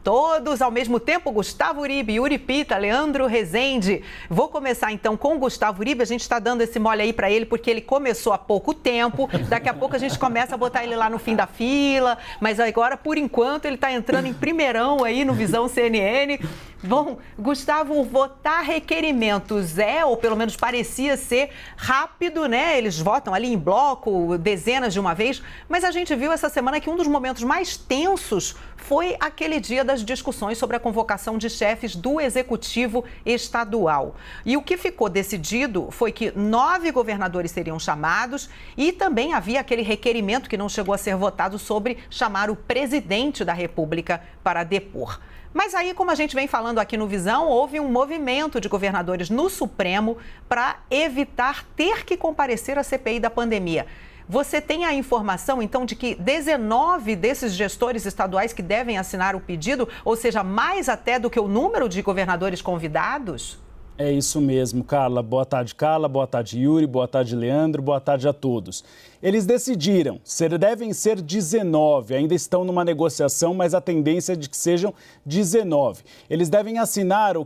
todos ao mesmo tempo, Gustavo Uribe, Yuri Pita, Leandro Rezende. Vou começar então com o Gustavo Uribe, a gente está dando esse mole aí para ele porque ele começou há pouco tempo, daqui a pouco a gente começa a botar ele lá no fim da fila, mas agora, por enquanto, ele está entrando em primeirão aí no Visão CNN. Bom, Gustavo, votar requerimentos ou pelo menos parecia ser rápido, né? Eles votam ali em bloco, dezenas de uma vez, mas a gente viu essa semana que um dos momentos mais tensos foi aquele dia das discussões sobre a convocação de chefes do Executivo Estadual. E o que ficou decidido foi que 9 governadores seriam chamados e também havia aquele requerimento que não chegou a ser votado sobre chamar o presidente da República para depor. Mas aí, como a gente vem falando aqui no Visão, houve um movimento de governadores no Supremo para evitar ter que comparecer à CPI da pandemia. Você tem a informação, então, de que 19 desses gestores estaduais que devem assinar o pedido, ou seja, mais até do que o número de governadores convidados? É isso mesmo, Carla. Boa tarde, Carla. Boa tarde, Yuri. Boa tarde, Leandro. Boa tarde a todos. Eles decidiram, devem ser 19, ainda estão numa negociação, mas a tendência é de que sejam 19. Eles devem assinar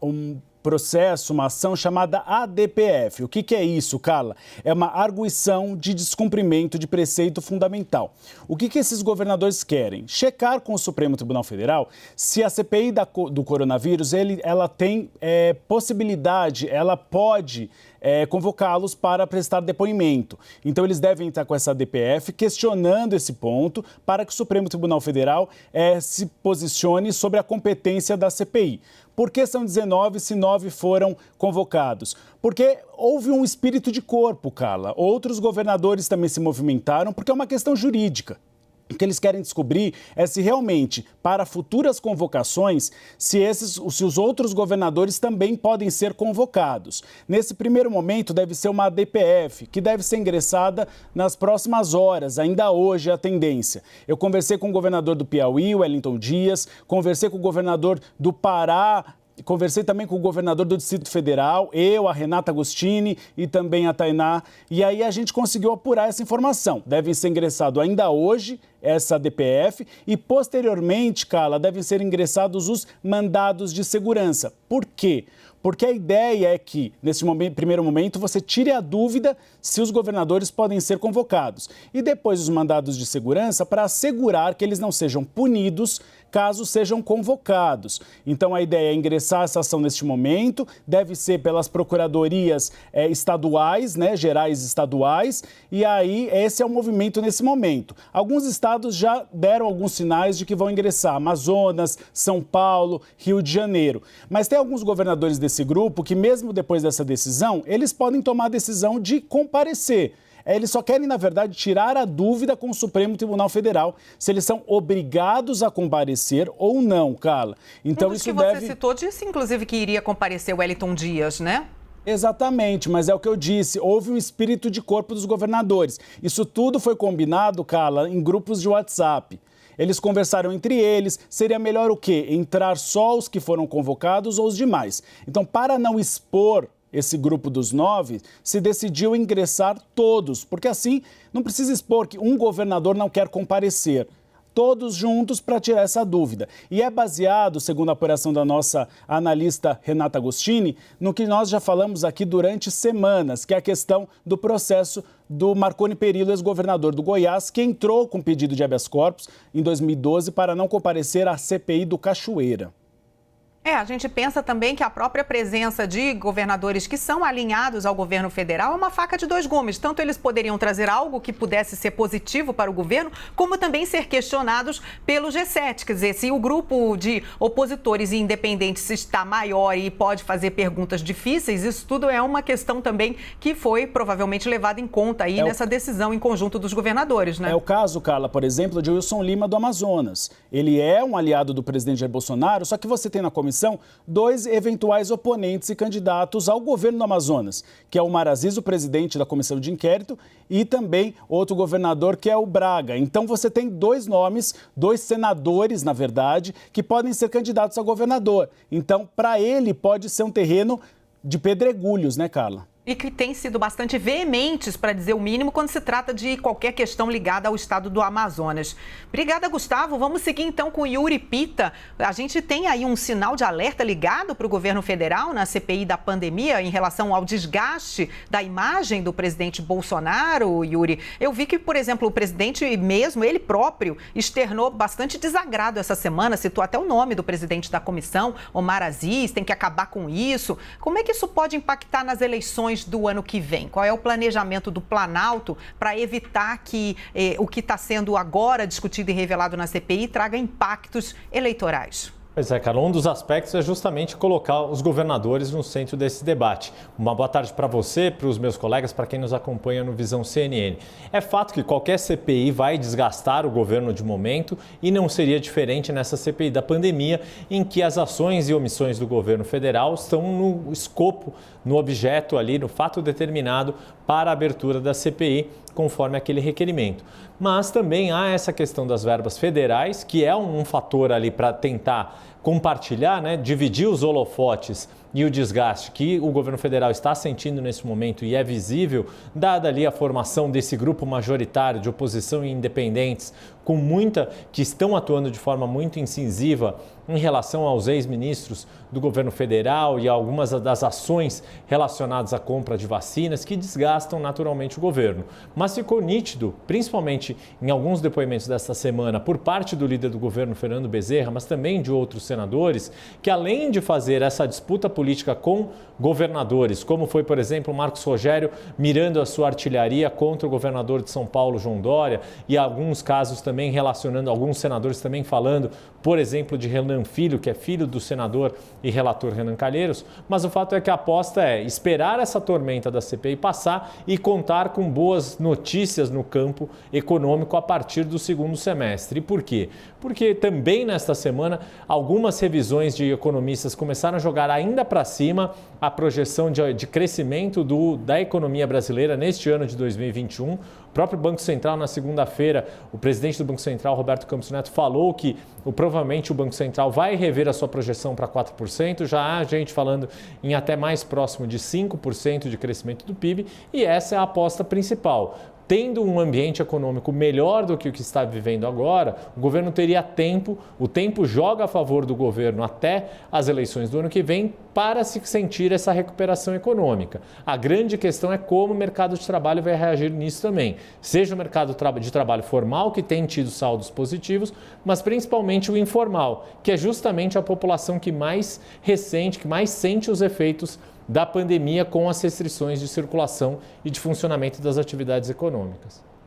um processo, uma ação chamada ADPF. O que é isso, Carla? É uma arguição de descumprimento de preceito fundamental. O que esses governadores querem? Checar com o Supremo Tribunal Federal se a CPI do coronavírus ela tem possibilidade, ela pode convocá-los para prestar depoimento. Então, eles devem entrar com essa ADPF questionando esse ponto para que o Supremo Tribunal Federal se posicione sobre a competência da CPI. Por que são 19 se 9 foram convocados? Porque houve um espírito de corpo, Carla. Outros governadores também se movimentaram porque é uma questão jurídica. O que eles querem descobrir é se realmente, para futuras convocações, se os outros governadores também podem ser convocados. Nesse primeiro momento, deve ser uma ADPF, que deve ser ingressada nas próximas horas, ainda hoje é a tendência. Eu conversei com o governador do Piauí, Wellington Dias, conversei com o governador do Pará, conversei também com o governador do Distrito Federal, a Renata Agostini e também a Tainá. E aí a gente conseguiu apurar essa informação. Devem ser ingressados ainda hoje essa DPF e, posteriormente, Carla, devem ser ingressados os mandados de segurança. Por quê? Porque a ideia é que, nesse primeiro momento, você tire a dúvida se os governadores podem ser convocados. E depois os mandados de segurança para assegurar que eles não sejam punidos caso sejam convocados. Então, a ideia é ingressar essa ação neste momento, deve ser pelas procuradorias estaduais, gerais estaduais, e aí esse é o movimento nesse momento. Alguns estados já deram alguns sinais de que vão ingressar, Amazonas, São Paulo, Rio de Janeiro. Mas tem alguns governadores desse grupo que, mesmo depois dessa decisão, eles podem tomar a decisão de comparecer. Eles só querem, na verdade, tirar a dúvida com o Supremo Tribunal Federal se eles são obrigados a comparecer ou não, Carla. Então, isso deve... Você citou, disse, inclusive, que iria comparecer o Wellington Dias, né? Exatamente, mas é o que eu disse, houve um espírito de corpo dos governadores. Isso tudo foi combinado, Carla, em grupos de WhatsApp. Eles conversaram entre eles, seria melhor o quê? Entrar só os que foram convocados ou os demais. Então, para não expor esse grupo dos 9, se decidiu ingressar todos, porque assim não precisa expor que um governador não quer comparecer. Todos juntos para tirar essa dúvida. E é baseado, segundo a apuração da nossa analista Renata Agostini, no que nós já falamos aqui durante semanas, que é a questão do processo do Marconi Perillo, ex-governador do Goiás, que entrou com pedido de habeas corpus em 2012 para não comparecer à CPI do Cachoeira. A gente pensa também que a própria presença de governadores que são alinhados ao governo federal é uma faca de dois gumes. Tanto eles poderiam trazer algo que pudesse ser positivo para o governo, como também ser questionados pelo G7. Quer dizer, se o grupo de opositores e independentes está maior e pode fazer perguntas difíceis, isso tudo é uma questão também que foi provavelmente levada em conta aí nessa decisão em conjunto dos governadores, né? É o caso, Carla, por exemplo, de Wilson Lima do Amazonas. Ele é um aliado do presidente Jair Bolsonaro, só que você tem na comissão 2 eventuais oponentes e candidatos ao governo do Amazonas, que é o Omar Aziz, o presidente da comissão de inquérito, e também outro governador, que é o Braga. Então, você tem 2 nomes, 2 senadores, na verdade, que podem ser candidatos a governador. Então, para ele, pode ser um terreno de pedregulhos, né, Carla? E que têm sido bastante veementes, para dizer o mínimo, quando se trata de qualquer questão ligada ao estado do Amazonas. Obrigada, Gustavo. Vamos seguir então com o Yuri Pita. A gente tem aí um sinal de alerta ligado para o governo federal na CPI da pandemia em relação ao desgaste da imagem do presidente Bolsonaro, Yuri. Eu vi que, por exemplo, o presidente mesmo, ele próprio, externou bastante desagrado essa semana, citou até o nome do presidente da comissão, Omar Aziz, tem que acabar com isso. Como é que isso pode impactar nas eleições do ano que vem? Qual é o planejamento do Planalto para evitar que o que está sendo agora discutido e revelado na CPI traga impactos eleitorais? Pois é, Carla, um dos aspectos é justamente colocar os governadores no centro desse debate. Uma boa tarde para você, para os meus colegas, para quem nos acompanha no Visão CNN. É fato que qualquer CPI vai desgastar o governo de momento e não seria diferente nessa CPI da pandemia, em que as ações e omissões do governo federal estão no escopo, no objeto ali, no fato determinado para a abertura da CPI, conforme aquele requerimento. Mas também há essa questão das verbas federais, que é um fator ali para tentar compartilhar, dividir os holofotes e o desgaste que o governo federal está sentindo nesse momento e é visível, dada ali a formação desse grupo majoritário de oposição e independentes, que estão atuando de forma muito incisiva em relação aos ex-ministros do governo federal e algumas das ações relacionadas à compra de vacinas que desgastam naturalmente o governo. Mas ficou nítido, principalmente em alguns depoimentos desta semana, por parte do líder do governo, Fernando Bezerra, mas também de outros senadores, que além de fazer essa disputa política com governadores, como foi, por exemplo, Marcos Rogério mirando a sua artilharia contra o governador de São Paulo, João Dória, e alguns casos também relacionando, alguns senadores também falando, por exemplo, de Renan Filho, que é filho do senador e relator Renan Calheiros, mas o fato é que a aposta é esperar essa tormenta da CPI passar e contar com boas notícias no campo econômico a partir do segundo semestre. E por quê? Porque também nesta semana algumas revisões de economistas começaram a jogar ainda para cima a projeção de crescimento da economia brasileira neste ano de 2021. O próprio Banco Central, na segunda-feira, o presidente do Banco Central, Roberto Campos Neto, falou que provavelmente o Banco Central vai rever a sua projeção para 4%. Já há gente falando em até mais próximo de 5% de crescimento do PIB e essa é a aposta principal. Tendo um ambiente econômico melhor do que o que está vivendo agora, o governo teria tempo, o tempo joga a favor do governo até as eleições do ano que vem para se sentir essa recuperação econômica. A grande questão é como o mercado de trabalho vai reagir nisso também. Seja o mercado de trabalho formal, que tem tido saldos positivos, mas principalmente o informal, que é justamente a população que mais ressente, que mais sente os efeitos da pandemia com as restrições de circulação e de funcionamento das atividades econômicas.